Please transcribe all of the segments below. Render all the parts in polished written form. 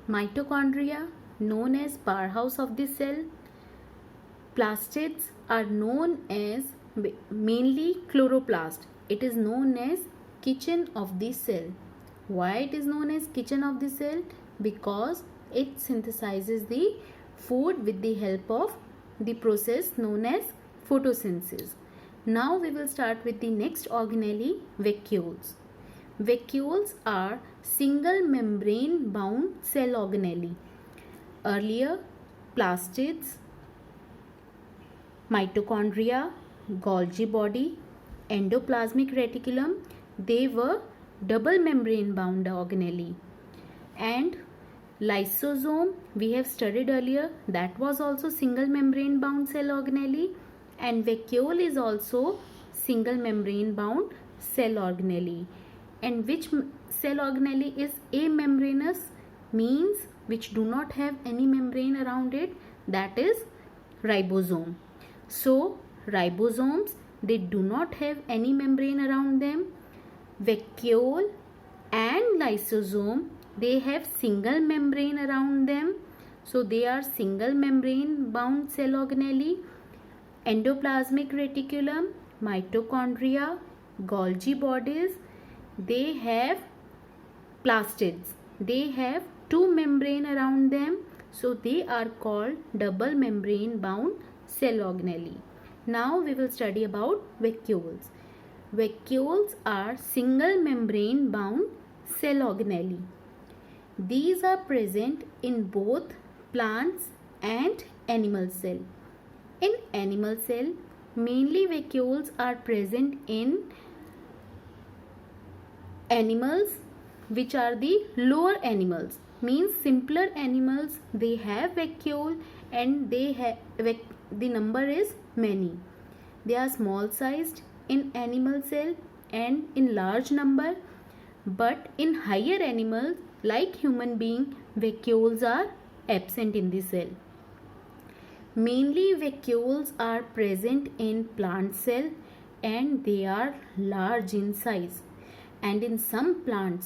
Mitochondria, known as powerhouse of the cell. Plastids are known as mainly chloroplast. It is known as kitchen of the cell. Why it is known as kitchen of the cell? Because it synthesizes the food with the help of the process known as photosynthesis. Now we will start with the next organelle, vacuoles. Vacuoles are single membrane bound cell organelle. Earlier, plastids, mitochondria, Golgi body, endoplasmic reticulum, they were double membrane bound organelle. And lysosome we have studied earlier, that was also single membrane bound cell organelle, and vacuole is also single membrane bound cell organelle. And which cell organelle is amembranous, means which do not have any membrane around it, that is ribosome. So ribosomes, they do not have any membrane around them. Vacuole and lysosome, they have single membrane around them, so they are single membrane bound cell organelle. Endoplasmic reticulum, mitochondria, Golgi bodies, they have plastids, they have two membrane around them, so they are called double membrane bound cell organelle. Now we will study about vacuoles. Vacuoles are single membrane bound cell organelle. These are present in both plants and animal cell. In animal cell, mainly vacuoles are present in animals which are the lower animals, means simpler animals, they have vacuole and they have the number is many. They are small sized in animal cell and in large number, but in higher animals like human being, vacuoles are absent in the cell. Mainly vacuoles are present in plant cell and they are large in size. And in some plant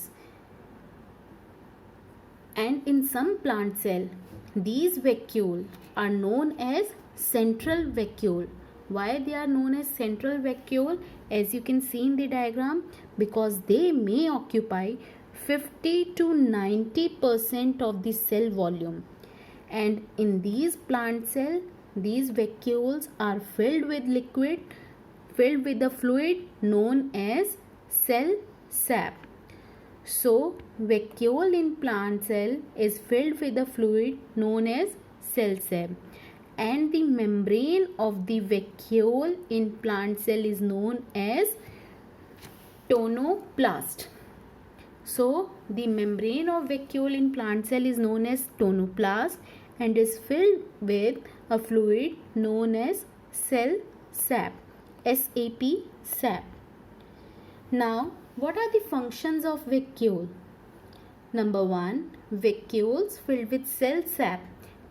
cell, these vacuole are known as central vacuole. Why they are known as central vacuole? As you can see in the diagram, because they may occupy 50 to 90% of the cell volume. And in these plant cell, these vacuoles are filled with the fluid known as cell sap. So vacuole in plant cell is filled with the fluid known as cell sap, and the membrane of the vacuole in plant cell is known as tonoplast. So the membrane of vacuole in plant cell is known as tonoplast and is filled with a fluid known as cell sap, sap. Now, what are the functions of vacuole? Number 1, vacuoles filled with cell sap.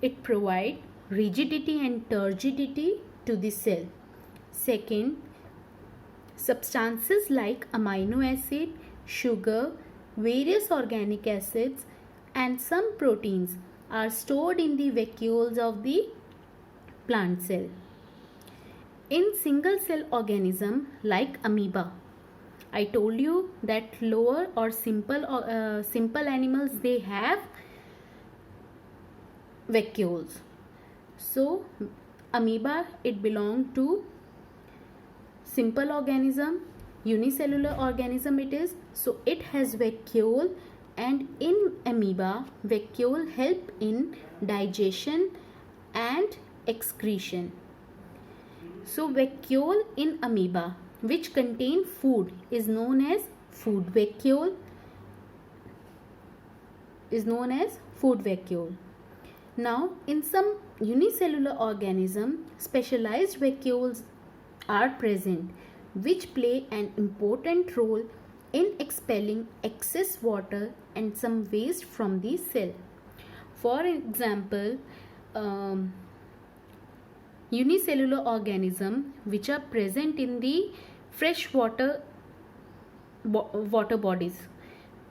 It provides rigidity and turgidity to the cell. Second, substances like amino acid, sugar, various organic acids and some proteins are stored in the vacuoles of the plant cell. In single cell organism like amoeba, I told you that lower or simple animals, they have vacuoles. So amoeba, it belongs to simple organism, unicellular organism it is. So it has vacuole, and in amoeba, vacuole help in digestion and excretion. So vacuole in amoeba which contain food is known as food vacuole. Now in some unicellular organism, specialized vacuoles are present which play an important role in expelling excess water and some waste from the cell. For example, unicellular organism which are present in the freshwater water bodies.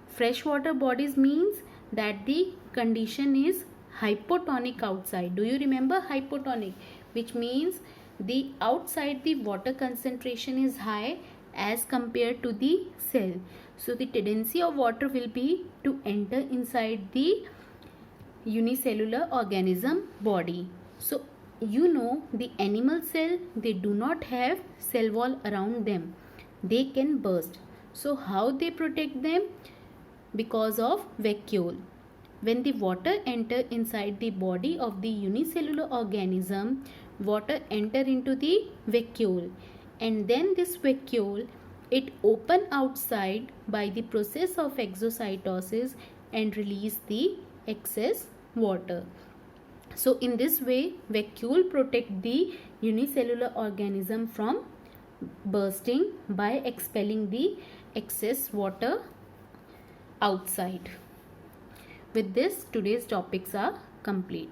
Freshwater bodies means that the condition is hypotonic outside. Do you remember hypotonic? Which means the outside the water concentration is high as compared to the cell. So the tendency of water will be to enter inside the unicellular organism body. So you know the animal cell, they do not have cell wall around them. They can burst. So how they protect them? Because of vacuole. When the water enter inside the body of the unicellular organism, water enter into the vacuole, and then this vacuole it open outside by the process of exocytosis and release the excess water. So in this way, vacuole protect the unicellular organism from bursting by expelling the excess water outside. With this, today's topics are complete.